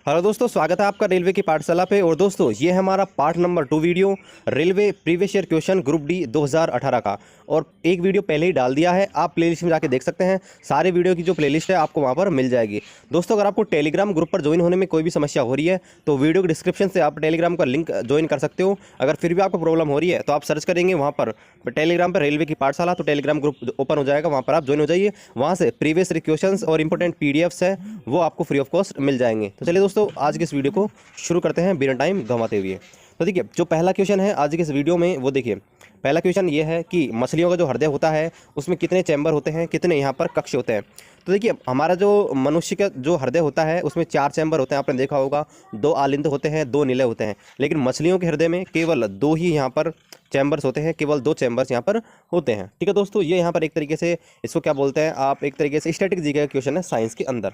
Hello दोस्तों, स्वागत है आपका रेलवे की पाठशाला पे। और दोस्तों ये है हमारा part number 2 video railway previous year question group D 2018 का। और एक वीडियो पहले ही डाल दिया है, आप प्लेलिस्ट में जाके देख सकते हैं। सारे वीडियो की जो प्लेलिस्ट है आपको वहाँ पर मिल जाएगी। दोस्तों अगर आपको टेलीग्राम ग्रुप पर ज्वाइन होने में कोई भी समस्या हो रही है तो वीडियो के डिस्क्रिप्शन से आप टेलीग्राम का लिंक ज्वाइन कर सकते हो। अगर फिर भी आपको प्रॉब्लम हो रही है तो आप सर्च करेंगे वहाँ पर टेलीग्राम पर रेलवे की पाठशाला, तो टेलीग्राम ग्रुप ओपन हो जाएगा, वहाँ पर आप ज्वाइन हो जाइए। वहाँ से प्रीवियस क्वेश्चंस और इंपॉर्टेंट पीडीएफ्स है वो आपको फ्री ऑफ कॉस्ट मिल जाएंगे। तो चलिए दोस्तों आज के इस वीडियो को शुरू करते हैं बिना टाइम गंवाते हुए। तो देखिए जो पहला क्वेश्चन है आज के इस वीडियो में वो देखिए, पहला क्वेश्चन ये है कि मछलियों का जो हृदय होता है उसमें कितने चैम्बर होते हैं, कितने यहाँ पर कक्ष होते हैं। तो देखिए हमारा जो मनुष्य का जो हृदय होता है उसमें 4 चैम्बर होते हैं, आपने देखा होगा। 2 आलिंद होते हैं, 2 नीले होते हैं। लेकिन मछलियों के हृदय में केवल 2 ही यहाँ पर चैम्बर्स होते हैं, केवल 2 चैम्बर्स यहाँ पर होते हैं। ठीक है दोस्तों, ये यहाँ पर एक तरीके से इसको क्या बोलते हैं, आप एक तरीके से स्टैटिक जीके का क्वेश्चन है साइंस के अंदर।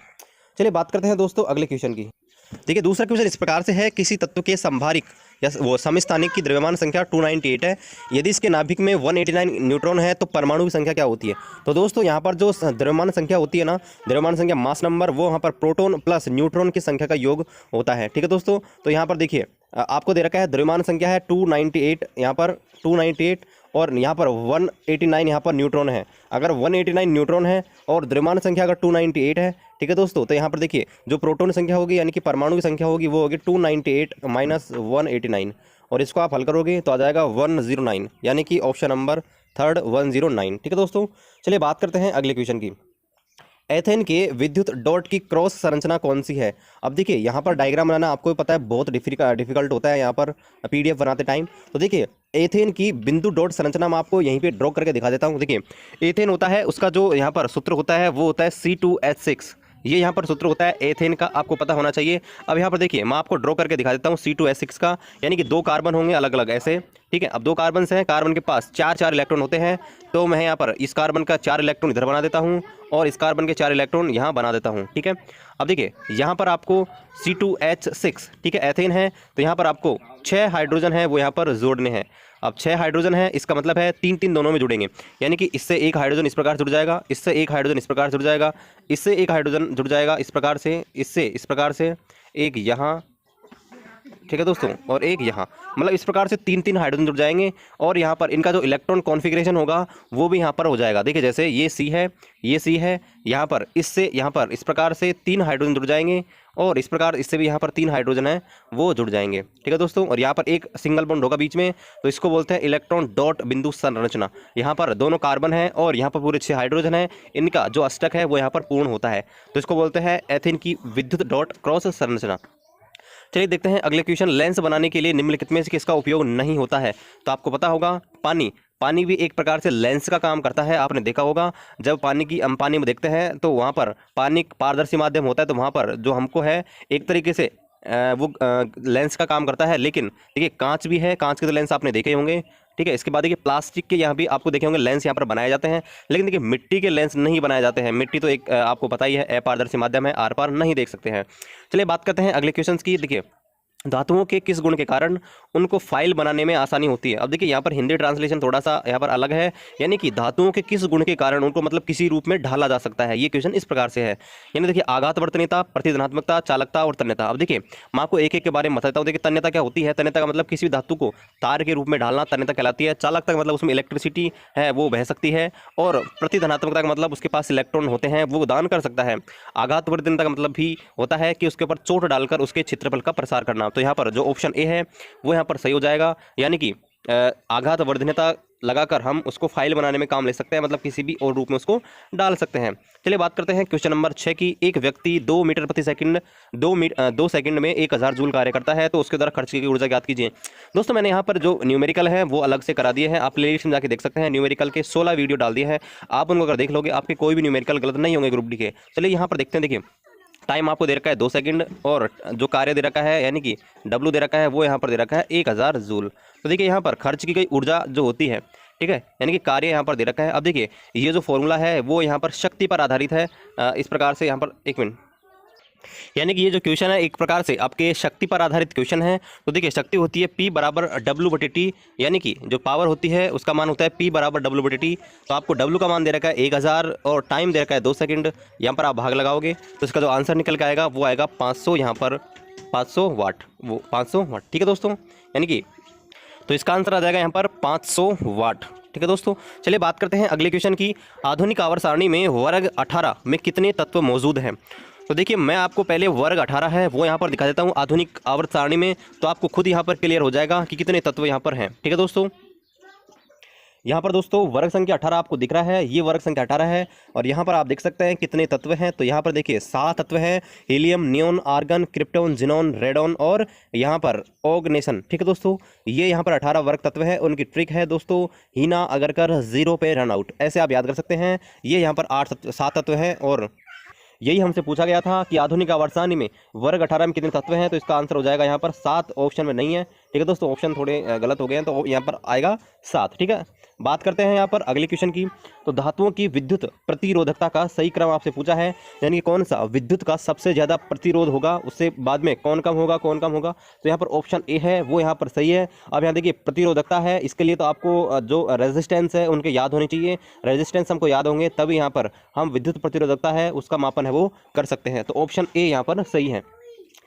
चलिए बात करते हैं दोस्तों अगले क्वेश्चन की। देखिए दूसरा क्वेश्चन इस प्रकार से है, किसी तत्व के संभारिक या वो समस्थानिक की द्रव्यमान संख्या 298 है, यदि इसके नाभिक में 189 न्यूट्रॉन है तो परमाणु की संख्या क्या होती है। तो दोस्तों यहाँ पर जो द्रव्यमान संख्या होती है ना, द्रव्यमान संख्या मास नंबर, वो यहाँ पर प्रोटॉन प्लस न्यूट्रॉन की संख्या का योग होता है। ठीक है दोस्तों, तो यहाँ पर देखिए आपको दे रखा है द्रव्यमान संख्या है 298, यहाँ पर 298 और यहाँ पर 189 यहाँ पर न्यूट्रॉन है। अगर 189 न्यूट्रॉन है और द्रव्यमान संख्या अगर 298 है, ठीक है दोस्तों, तो यहाँ पर देखिए जो प्रोटॉन संख्या होगी यानी कि परमाणु की संख्या होगी वो होगी 298 माइनस 189, और इसको आप हल करोगे तो आ जाएगा 109, यानी कि ऑप्शन नंबर थर्ड 109। ठीक है दोस्तों, चलिए बात करते हैं अगले क्वेश्चन की। एथेन के विद्युत डॉट की क्रॉस संरचना कौन सी है। अब देखिए यहाँ पर डायग्राम बनाना आपको पता है बहुत डिफिकल्ट होता है यहाँ पर पीडीएफ बनाते टाइम। तो देखिए एथेन की बिंदु डॉट संरचना मैं आपको यहीं पे ड्रॉ करके दिखा देता हूँ। देखिए एथेन होता है, उसका जो यहाँ पर सूत्र होता है वो होता है C2H6, ये यहाँ पर सूत्र होता है एथेन का, आपको पता होना चाहिए। अब यहाँ पर देखिए मैं आपको ड्रॉ करके दिखा देता हूँ C2H6 का, यानी कि 2 कार्बन होंगे अलग अलग ऐसे। ठीक है, अब 2 कार्बन हैं, कार्बन के पास 4 इलेक्ट्रॉन होते हैं, तो मैं यहाँ पर इस कार्बन का 4 इलेक्ट्रॉन इधर बना देता हूँ और इस कार्बन के 4 इलेक्ट्रॉन यहाँ बना देता हूँ। ठीक है, अब देखिए यहाँ पर आपको C2H6, ठीक है, एथेन है, तो यहाँ पर आपको 6 हाइड्रोजन है वो यहाँ पर जोड़ने हैं। अब 6 हाइड्रोजन है, इसका मतलब है 3 दोनों में जुड़ेंगे, यानी कि इससे एक हाइड्रोजन इस प्रकार जुड़ जाएगा, इससे एक हाइड्रोजन इस प्रकार जुड़ जाएगा, इससे एक हाइड्रोजन जुड़ जाएगा इस प्रकार से, इससे इस प्रकार से एक यहाँ, ठीक है दोस्तों, और एक यहाँ, मतलब इस प्रकार से 3 हाइड्रोजन जुड़ जाएंगे। और यहाँ पर इनका जो इलेक्ट्रॉन कॉन्फ़िगरेशन होगा वो भी यहाँ पर हो जाएगा। देखिए जैसे ये C है, ये C है, यहाँ पर इससे यहाँ पर इस प्रकार से 3 हाइड्रोजन जुड़ जाएंगे, और इस प्रकार इससे भी यहाँ पर 3 हाइड्रोजन है वो जुड़ जाएंगे। ठीक है दोस्तों, और यहाँ पर एक सिंगल बॉन्ड होगा बीच में, तो इसको बोलते हैं इलेक्ट्रॉन डॉट बिंदु संरचना। यहाँ पर दोनों कार्बन है और यहाँ पर पूरे 6 हाइड्रोजन है, इनका जो अष्टक है वो यहाँ पर पूर्ण होता है, तो इसको बोलते हैं एथेन की विद्युत डॉट क्रॉस संरचना। चलिए देखते हैं अगले क्वेश्चन। लेंस बनाने के लिए निम्नलिखित में से किसका उपयोग नहीं होता है। तो आपको पता होगा पानी भी एक प्रकार से लेंस का काम करता है। आपने देखा होगा जब हम पानी में देखते हैं तो वहाँ पर पानी पारदर्शी माध्यम होता है, तो वहाँ पर जो हमको है एक तरीके से वो लेंस का काम करता है। लेकिन देखिए कांच भी है, कांच के तो लेंस आपने देखे होंगे। ठीक है, इसके बाद देखिए प्लास्टिक के यहाँ भी आपको देखे होंगे लेंस यहाँ पर बनाए जाते हैं, लेकिन देखिए मिट्टी के लेंस नहीं बनाए जाते हैं। मिट्टी तो एक आपको पता ही है अपारदर्शी माध्यम है, आर पार नहीं देख सकते हैं। चलिए बात करते हैं अगले क्वेश्चन की। देखिए धातुओं के किस गुण के कारण उनको फाइल बनाने में आसानी होती है। अब देखिए यहाँ पर हिंदी ट्रांसलेशन थोड़ा सा यहाँ पर अलग है, यानी कि धातुओं के किस गुण के कारण उनको मतलब किसी रूप में ढाला जा सकता है। ये क्वेश्चन इस प्रकार से है, यानी देखिए आघातवर्तनीयता, प्रतिधनात्मकता, चालकता और तन्यता। अब देखिए मैं आपको एक एक के बारे में बताता हूँ। देखिए तन्यता क्या होती है, तन्यता का मतलब किसी भी धातु को तार के रूप में ढालना तन्यता कहलाती है। चालकता का मतलब उसमें इलेक्ट्रिसिटी है वो बह सकती है, और प्रतिधनात्मकता का मतलब उसके पास इलेक्ट्रॉन होते हैं वो दान कर सकता है। आघातवर्तनीयता का मतलब भी होता है कि उसके ऊपर चोट डालकर उसके क्षेत्रफल का प्रसार करना। तो यहाँ पर जो ऑप्शन ए है वो यहाँ पर सही हो जाएगा, यानी कि आघातवर्धनीयता लगाकर हम उसको फाइल बनाने में काम ले सकते हैं, मतलब किसी भी और रूप में उसको डाल सकते हैं। चलिए बात करते हैं क्वेश्चन नंबर 6 की। एक व्यक्ति 2 मीटर प्रति सेकंड 2 सेकंड में 1000 जूल कार्य करता है, तो उसके द्वारा खर्च की ऊर्जा ज्ञात कीजिए। दोस्तों मैंने यहाँ पर जो न्यूमेरिकल है वो अलग से करा दिए हैं, आप प्लेलिस्ट में जाके देख सकते हैं। न्यूमेरिकल के 16 वीडियो डाल दिए हैं, आप उनको अगर देख लोगे आपके कोई भी न्यूमेरिकल गलत नहीं होंगे ग्रुप डी के। चलिए यहाँ पर देखते हैं। देखिए टाइम आपको दे रखा है 2 सेकंड, और जो कार्य दे रखा है यानी कि W दे रखा है वो यहाँ पर दे रखा है 1000 जूल। तो देखिए यहाँ पर खर्च की गई ऊर्जा जो होती है, ठीक है, यानी कि कार्य यहाँ पर दे रखा है। अब देखिए ये जो फॉर्मूला है वो यहाँ पर शक्ति पर आधारित है। इस प्रकार से यहाँ पर एक मिनट, यानी कि ये जो क्वेश्चन है एक प्रकार से आपके शक्ति पर आधारित क्वेश्चन है। तो देखिए शक्ति होती है P बराबर W/T, यानी कि जो पावर होती है उसका मान होता है P बराबर W/T। तो आपको W का मान दे रखा है 1000 और टाइम दे रखा है 2 सेकंड। यहाँ पर आप भाग लगाओगे तो इसका जो आंसर निकल के आएगा वो आएगा 500 यहाँ पर 500 वाट, वो 500 वाट, ठीक है दोस्तों, यानी कि तो इसका आंसर आ जाएगा यहाँ पर 500 वाट, ठीक है दोस्तों। चलिए बात करते हैं अगले क्वेश्चन की। आधुनिक आवर्त सारणी में वर्ग 18 में कितने तत्व मौजूद हैं? तो देखिए मैं आपको पहले वर्ग 18 है वो यहाँ पर दिखा देता हूँ आधुनिक आवर्त सारणी में, तो आपको खुद यहाँ पर क्लियर हो जाएगा कि कितने तत्व यहाँ पर हैं, ठीक है दोस्तों। यहाँ पर दोस्तों वर्ग संख्या 18 आपको दिख रहा है, ये वर्ग संख्या 18 है, और यहाँ पर आप देख सकते हैं कितने तत्व हैं। तो यहाँ पर देखिए 7 तत्व हैं, helium, neon, argon, krypton, xenon, radon और यहाँ पर ऑर्गनेशन, ठीक है दोस्तों। ये यहाँ पर 18 वर्ग तत्व है। उनकी ट्रिक है दोस्तों, हीना अगर कर 0 पे रन आउट, ऐसे आप याद कर सकते हैं। ये यहाँ पर 7 तत्व हैं, और यही हमसे पूछा गया था कि आधुनिक आवर्त सारणी में वर्ग 18 में कितने तत्व हैं, तो इसका आंसर हो जाएगा यहाँ पर 7, ऑप्शन में नहीं है, ठीक है दोस्तों। ऑप्शन थोड़े गलत हो गए हैं, तो यहाँ पर आएगा 7, ठीक है। बात करते हैं यहाँ पर अगले क्वेश्चन की। तो धातुओं की विद्युत प्रतिरोधकता का सही क्रम आपसे पूछा है, यानी कि कौन सा विद्युत का सबसे ज़्यादा प्रतिरोध होगा, उससे बाद में कौन कम होगा, कौन कम होगा। तो यहाँ पर ऑप्शन ए है वो यहाँ पर सही है। अब यहाँ देखिए प्रतिरोधकता है, इसके लिए तो आपको जो रेजिस्टेंस है उनके याद होने चाहिए, रेजिस्टेंस हमको याद होंगे तभी यहाँ पर हम विद्युत प्रतिरोधकता है उसका मापन है वो कर सकते हैं। तो ऑप्शन ए यहाँ पर सही है।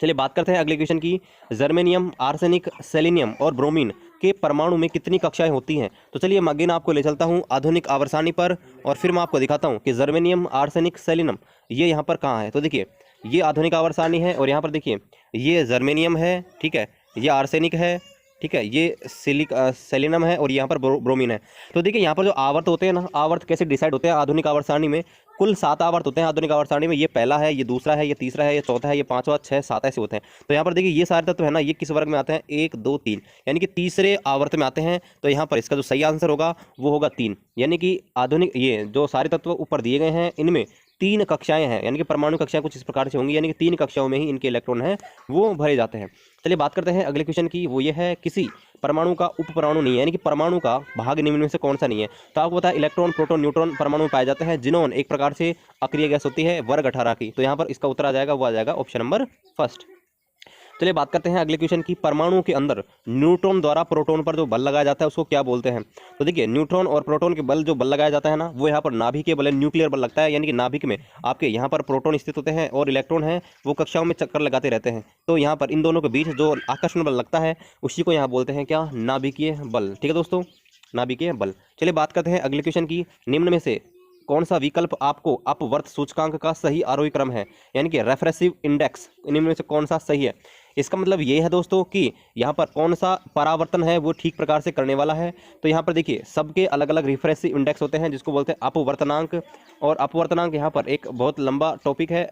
चलिए बात करते हैं अगले क्वेश्चन की। जर्मेनियम, आर्सेनिक, सेलेनियम और ब्रोमीन के परमाणु में कितनी कक्षाएं होती हैं? तो चलिए मैं अगेन आपको ले चलता हूं आधुनिक आवर्त सारणी पर, और फिर मैं आपको दिखाता हूं कि जर्मेनियम, आर्सेनिक, सेलेनियम ये यहाँ पर कहाँ है। तो देखिए ये आधुनिक आवर्त सारणी है, और यहाँ पर देखिए ये जर्मेनियम है, ठीक है, ये आर्सेनिक है, ठीक है, ये सेलेनियम है, और यहाँ पर ब्रोमीन है। तो देखिए यहाँ पर जो आवर्त होते हैं ना, आवर्त कैसे डिसाइड होते हैं आधुनिक आवर्त सारणी में, कुल 7 आवर्त होते हैं आधुनिक आवर्त सारणी में। ये पहला है, ये दूसरा है, ये तीसरा है, ये चौथा है, ये पांचवा, 6, 7 ऐसे होते हैं। तो यहाँ पर देखिए ये सारे तत्व है ना, ये किस वर्ग में आते हैं, 1, 2, 3, यानी कि तीसरे आवर्त में आते हैं। तो यहाँ पर इसका जो सही आंसर होगा वो होगा 3, यानी कि आधुनिक ये जो सारे तत्व ऊपर दिए गए हैं इनमें 3 कक्षाएं हैं, यानी कि परमाणु कक्षाएं कुछ इस प्रकार से होंगी, यानी कि 3 कक्षाओं में ही इनके इलेक्ट्रॉन हैं वो भरे जाते हैं। चलिए बात करते हैं अगले क्वेश्चन की। वो ये है किसी परमाणु का उप परमाणु नहीं है, यानी कि परमाणु का भाग निम्न में से कौन सा नहीं है। तो आपको पता है इलेक्ट्रॉन, प्रोटॉन, न्यूट्रॉन परमाणु में पाए जाते हैं। जिनोन एक प्रकार से अक्रिय गैस होती है वर्ग 18 की। तो यहाँ पर इसका उत्तर आ जाएगा, वो आ जाएगा ऑप्शन नंबर फर्स्ट। चलिए बात करते हैं अगले क्वेश्चन की। परमाणु के अंदर न्यूट्रॉन द्वारा प्रोटॉन पर जो बल लगाया जाता है उसको क्या बोलते हैं? तो देखिए न्यूट्रॉन और प्रोटॉन के बल जो बल लगाया जाता है ना, वो यहाँ पर नाभिकीय बल, न्यूक्लियर बल लगता है, यानी कि नाभिक में आपके यहाँ पर प्रोटॉन स्थित होते हैं और इलेक्ट्रॉन है वो कक्षाओं में चक्कर लगाते रहते हैं। तो यहाँ पर इन दोनों के बीच जो आकर्षण बल लगता है उसी को यहाँ बोलते हैं क्या, नाभिकीय बल, ठीक है दोस्तों, नाभिकीय बल। चलिए बात करते हैं अगले क्वेश्चन की। निम्न में से कौन सा विकल्प आपको अपवर्त सूचकांक का सही आरोही क्रम है, यानी कि रेफरेंसिव इंडेक्स, निम्न में से कौन सा सही है? इसका मतलब ये है दोस्तों कि यहाँ पर कौन सा परावर्तन है वो ठीक प्रकार से करने वाला है। तो यहाँ पर देखिए सबके अलग अलग रेफरेंसिव इंडेक्स होते हैं जिसको बोलते हैं अपवर्तनांक, और अपवर्तनांक यहाँ पर एक बहुत लंबा टॉपिक है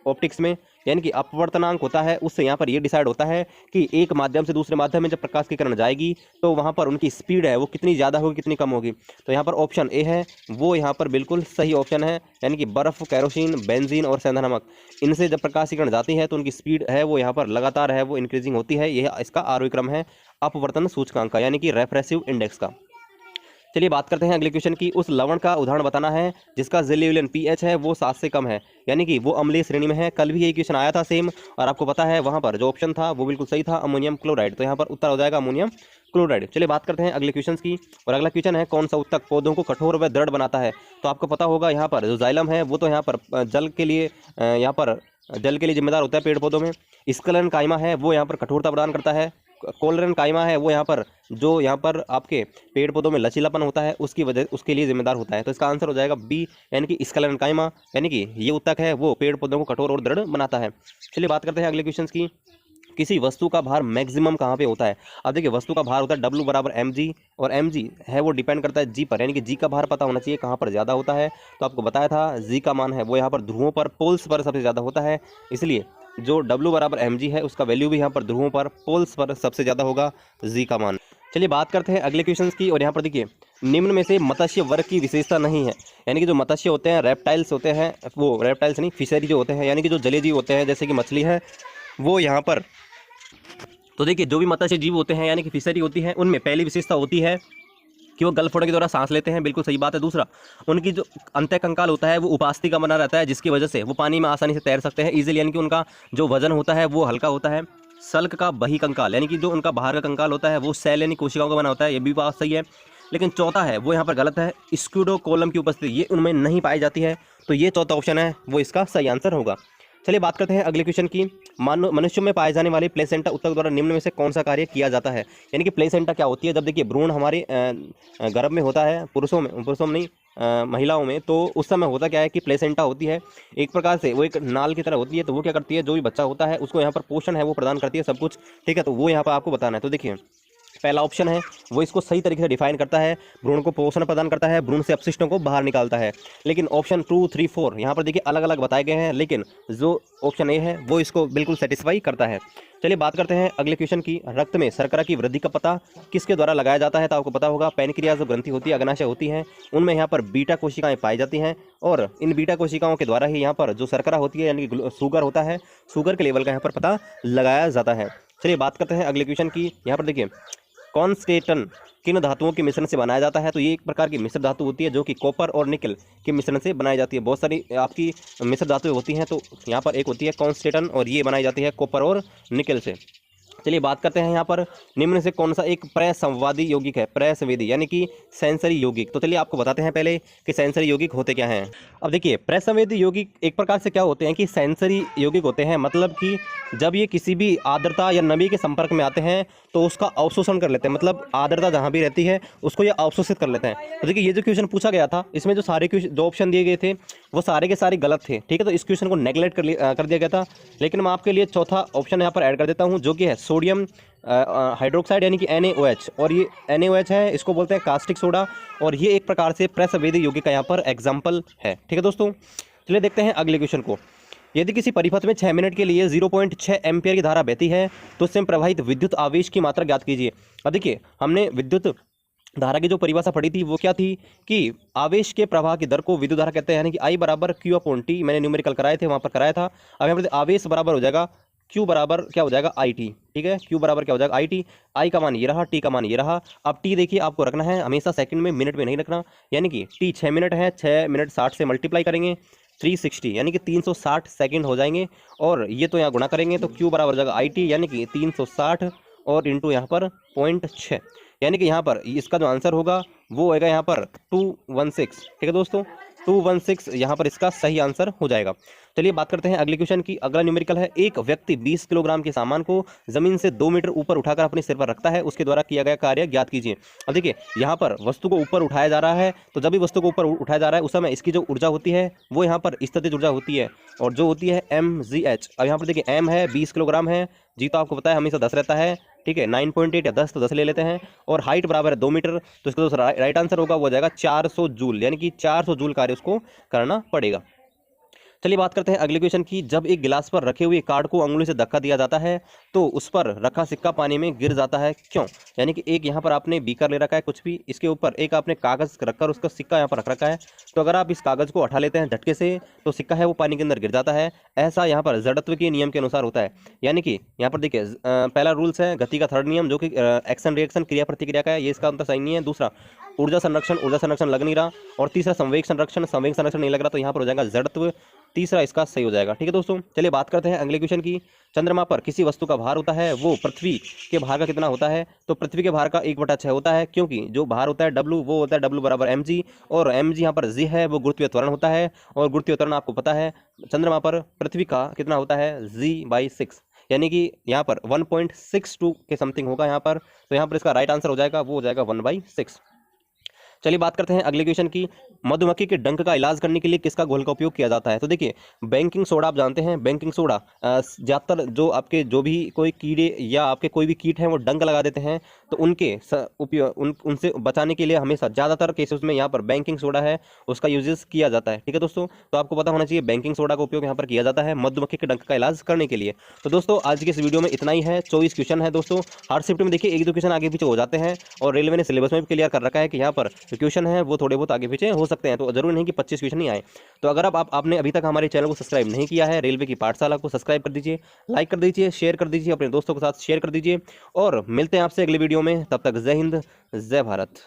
ऑप्टिक्स में, यानी कि अपवर्तनांक होता है उससे यहाँ पर ये डिसाइड होता है कि एक माध्यम से दूसरे माध्यम में जब प्रकाश की किरण जाएगी तो वहाँ पर उनकी स्पीड है वो कितनी ज़्यादा होगी कितनी कम होगी। तो यहाँ पर ऑप्शन ए है वो यहाँ पर बिल्कुल सही ऑप्शन है, यानी कि बर्फ़, केरोसिन, बेंजीन और सेंधा नमक, इनसे जब प्रकाश की किरण जाती है तो उनकी स्पीड है वो यहाँ पर लगातार है वो इंक्रीजिंग होती है। यह इसका आरोही क्रम है अपवर्तन सूचकांक का, यानी कि रेफरेंसिव इंडेक्स का। चलिए बात करते हैं अगले क्वेश्चन की। उस लवण का उदाहरण बताना है जिसका ज़िल्यूलियन पीएच है वो 7 से कम है, यानी कि वो अम्लीय श्रेणी में है। कल भी यही क्वेश्चन आया था सेम, और आपको पता है वहाँ पर जो ऑप्शन था वो बिल्कुल सही था, अमोनियम क्लोराइड। तो यहाँ पर उत्तर हो जाएगा अमोनियम क्लोराइड। चलिए बात करते हैं अगले क्वेश्चन की, और अगला क्वेश्चन है कौन सा उत्तक पौधों को कठोर व दृढ़ बनाता है? तो आपको पता होगा यहाँ पर जो जाइलम है वो तो यहाँ पर जल के लिए जिम्मेदार होता है पेड़ पौधों में। स्क्लेरन काइमा है वो यहाँ पर कठोरता प्रदान करता है। कोलेरन काइमा है वो यहाँ पर आपके पेड़ पौधों में लचीलापन होता है उसके लिए जिम्मेदार होता है। तो इसका आंसर हो जाएगा बी, यानी कि स्क्लेरन काइमा, यानी कि ये उत्तक है वो पेड़ पौधों को कठोर और दृढ़ बनाता है। चलिए बात करते हैं अगले क्वेश्चन की। किसी वस्तु का भार मैक्सिमम कहाँ पे होता है? अब देखिए वस्तु का भार होता है W बराबर mg, और mg है वो डिपेंड करता है g पर, यानी कि g का भार पता होना चाहिए कहाँ पर ज़्यादा होता है। तो आपको बताया था g का मान है वो यहाँ पर ध्रुवों पर, पोल्स पर सबसे ज़्यादा होता है, इसलिए जो W बराबर mg है उसका वैल्यू भी यहाँ पर ध्रुवों पर, पोल्स पर सबसे ज़्यादा होगा g का मान। चलिए बात करते हैं अगले क्वेश्चन की, और यहाँ पर देखिए निम्न में से मत्स्य वर्ग की विशेषता नहीं है, यानी कि जो मत्स्य होते हैं, रेप्टाइल्स होते हैं, वो रेप्टाइल्स नहीं फिशरी जो होते हैं, यानी कि जो जलीय जीव होते हैं जैसे कि मछली है वो यहाँ पर। तो देखिए जो भी मत्स्य जीव होते हैं यानी कि फिशरी होती है उनमें पहली विशेषता होती है कि वो गलफोड़े के द्वारा सांस लेते हैं, बिल्कुल सही बात है। दूसरा, उनकी जो अंतःकंकाल होता है वो उपास्थि का बना रहता है जिसकी वजह से वो पानी में आसानी से तैर सकते हैं ईजिली, यानी कि उनका जो वजन होता है वो हल्का होता है। सल्क का बहिकंकाल, यानी कि जो उनका बाहर का कंकाल होता है वो सेल यानी कोशिकाओं का बना होता है, ये भी बात सही है। लेकिन चौथा है वो यहाँ पर गलत है, स्क्यूडोकोलम की उपस्थिति ये उनमें नहीं पाई जाती है। तो ये चौथा ऑप्शन है वो इसका सही आंसर होगा। चलिए बात करते हैं अगले क्वेश्चन की। मनुष्यों में पाए जाने वाले प्लेसेंटा उत्तक द्वारा निम्न में से कौन सा कार्य किया जाता है। यानी कि प्लेसेंटा क्या होती है, जब देखिए भ्रूण हमारे गर्भ में होता है, पुरुषों में नहीं, महिलाओं में, तो उस समय होता क्या है कि प्लेसेंटा होती है एक प्रकार से वो एक नाल की तरह होती है। तो वो क्या करती है, जो भी बच्चा होता है उसको यहाँ पर पोषण है वो प्रदान करती है सब कुछ, ठीक है। तो वो यहाँ पर आपको बताना है। तो देखिए पहला ऑप्शन है वो इसको सही तरीके से डिफाइन करता है, भ्रूण को पोषण प्रदान करता है, भ्रूण से अपशिष्टों को बाहर निकालता है। लेकिन ऑप्शन 2, 3, 4 यहाँ पर देखिए अलग अलग बताए गए हैं, लेकिन जो ऑप्शन ए है वो इसको बिल्कुल सेटिस्फाई करता है। चलिए बात करते हैं अगले क्वेश्चन की। रक्त में शर्करा की वृद्धि का पता किसके द्वारा लगाया जाता है। तो आपको पता होगा पैनक्रियाज जो ग्रंथि होती है, अग्नाशय होती हैं, उनमें यहाँ पर बीटा कोशिकाएं पाई जाती हैं, और इन बीटा कोशिकाओं के द्वारा ही यहाँ पर जो शर्करा होती है यानी कि शुगर होता है, शुगर के लेवल का यहाँ पर पता लगाया जाता है। चलिए बात करते हैं अगले क्वेश्चन की। यहाँ पर देखिए कॉन्स्टेटन किन धातुओं के मिश्रण से बनाया जाता है। तो ये एक प्रकार की मिश्र धातु होती है जो कि कॉपर और निकल के मिश्रण से बनाई जाती है। बहुत सारी आपकी मिश्र धातुएं होती हैं, तो यहाँ पर एक होती है कॉन्स्टेटन और ये बनाई जाती है कॉपर और निकल से। चलिए बात करते हैं यहाँ पर निम्न से कौन सा एक प्रसंवादी यौगिक है, प्रसंवेदी यानी कि सेंसरी यौगिक। तो चलिए आपको बताते हैं पहले कि सेंसरी यौगिक होते क्या हैं। अब देखिए प्रसंवेदी यौगिक एक प्रकार से क्या होते हैं कि सेंसरी यौगिक होते हैं, मतलब कि जब ये किसी भी आर्द्रता या नमी के संपर्क में आते हैं तो उसका अवशोषण कर लेते हैं, मतलब आर्द्रता जहाँ भी रहती है उसको ये अवशोषित कर लेते हैं। तो देखिए ये जो क्वेश्चन पूछा गया था इसमें जो सारे जो ऑप्शन दिए गए थे वो सारे के सारे गलत थे, ठीक है। तो इस क्वेश्चन को नेगलेक्ट कर दिया गया था, लेकिन मैं आपके लिए चौथा ऑप्शन यहाँ पर ऐड कर देता हूँ जो कि है सोडियम हाइड्रोक्साइड यानी कि NaOH। और ये NaOH है, इसको बोलते हैं कास्टिक सोडा, और ये एक प्रकार से प्रसंवेदी यौगिक का यहाँ पर एग्जाम्पल है, ठीक है दोस्तों। चलिए देखते हैं अगले क्वेश्चन को। यदि किसी परिपथ में 6 मिनट के लिए 0.6 एम्पियर की धारा बहती है तो उससे प्रवाहित विद्युत आवेश की मात्रा ज्ञात कीजिए। अब देखिए हमने विद्युत धारा की जो परिभाषा पढ़ी थी वो क्या थी कि आवेश के प्रवाह की दर को विद्युत धारा कहते हैं, यानी कि I बराबर Q/T। मैंने न्यूमेरिकल कराए थे, वहाँ पर कराया था। अब यहाँ पर आवेश बराबर हो जाएगा Q बराबर क्या हो जाएगा IT, ठीक है। Q बराबर क्या हो जाएगा IT, I का मान ये रहा, T का मान ये रहा। अब T देखिए आपको रखना है हमेशा सेकंड में, मिनट में नहीं रखना। यानी कि T 6 मिनट है, 6 मिनट 60 से मल्टीप्लाई करेंगे 360 यानी कि 360 सेकंड हो जाएंगे, और ये तो यहाँ गुणा करेंगे तो Q बराबर हो जाएगा IT यानी कि 360 और इंटू यहाँ पर 0.6, यानी कि यहाँ पर इसका जो आंसर होगा वो होगा यहाँ पर 216, ठीक है दोस्तों। 216 यहाँ पर इसका सही आंसर हो जाएगा। चलिए बात करते हैं अगले क्वेश्चन की। अगला न्यूमेरिकल है एक व्यक्ति 20 किलोग्राम के सामान को जमीन से 2 मीटर ऊपर उठाकर अपने सिर पर रखता है, उसके द्वारा किया गया कार्य ज्ञात कीजिए। अब देखिए यहाँ पर वस्तु को ऊपर उठाया जा रहा है, तो जब भी वस्तु को ऊपर उठाया जा रहा है उस समय इसकी जो ऊर्जा होती है वो यहाँ पर स्थितिज ऊर्जा होती है, और जो होती है mgh। अब यहाँ पर देखिए m है 20 किलोग्राम है, जी तो आपको पता है हमेशा 10 रहता है, ठीक है। 9.8 या 10 तो 10 ले लेते हैं, और हाइट बराबर है 2 मीटर, तो इसका जो राइट आंसर होगा वो हो जाएगा 400 जूल, यानी कि 400 जूल कार्य उसको करना पड़ेगा। चलिए बात करते हैं अगले क्वेश्चन की। जब एक गिलास पर रखे हुए कार्ड को अंगुली से धक्का दिया जाता है तो उस पर रखा सिक्का पानी में गिर जाता है, क्यों। यानी कि एक यहाँ पर आपने बीकर ले रखा है कुछ भी, इसके ऊपर एक आपने कागज रखकर उसका सिक्का यहाँ पर रख रखा है, तो अगर आप इस कागज को उठा लेते हैं झटके से तो सिक्का है वो पानी के अंदर गिर जाता है। ऐसा यहाँ पर जड़त्व के नियम के अनुसार होता है। यानी कि यहाँ पर देखिए पहला रूल्स है गति का थर्ड नियम जो कि एक्शन रिएक्शन क्रिया प्रतिक्रिया का है, ये इसका अंतर सही नहीं है। दूसरा ऊर्जा संरक्षण लग नहीं रहा, और तीसरा संवेग संरक्षण नहीं लग रहा, तो यहाँ पर हो जाएगा जड़त्व, तीसरा इसका सही हो जाएगा, ठीक है दोस्तों। चलिए बात करते हैं अगले क्वेश्चन की। चंद्रमा पर किसी वस्तु का भार होता है वो पृथ्वी के भार का कितना होता है। तो पृथ्वी के भार का 1/6 होता है, क्योंकि जो भार होता है W वो होता है W बराबर mg, और mg यहाँ पर g है वो गुरुत्वीय त्वरण होता है, और गुरुत्वीय त्वरण आपको पता है चंद्रमा पर पृथ्वी का कितना होता है g/6, यानी कि यहाँ पर 1.62 के समथिंग होगा यहाँ पर, तो यहाँ पर इसका राइट आंसर हो जाएगा वो हो जाएगा 1/6। चलिए बात करते हैं अगले क्वेश्चन की। मधुमक्खी के डंक का इलाज करने के लिए किसका घोल का उपयोग किया जाता है। तो देखिए बेकिंग सोडा आप जानते हैं, बेकिंग सोडा ज़्यादातर जो आपके जो भी कोई कीड़े या आपके कोई भी कीट हैं वो डंक लगा देते हैं, तो उनके उपयोग उनसे बचाने के लिए हमेशा ज़्यादातर केसेस में यहाँ पर बेकिंग सोडा है उसका यूजेस किया जाता है, ठीक है दोस्तों। तो आपको पता होना चाहिए बेकिंग सोडा का उपयोग यहाँ पर किया जाता है मधुमक्खी के डंक का इलाज करने के लिए। तो दोस्तों आज के इस वीडियो में इतना ही है। 24 क्वेश्चन है दोस्तों, हर शिफ्ट में देखिए 1-2 क्वेश्चन आगे पीछे हो जाते हैं, और रेलवे ने सिलेबस में भी क्लियर कर रखा है कि यहाँ पर क्वेश्चन है वो थोड़े बहुत आगे पीछे हो सकते हैं, तो जरूर नहीं कि 25 क्वेश्चन नहीं आए। तो अगर आपने अभी तक हमारे चैनल को सब्सक्राइब नहीं किया है, रेलवे की पाठशाला को सब्सक्राइब कर दीजिए, लाइक कर दीजिए, शेयर कर दीजिए, अपने दोस्तों के साथ शेयर कर दीजिए, और मिलते हैं आपसे अगले वीडियो में। तब तक जय हिंद, जय भारत।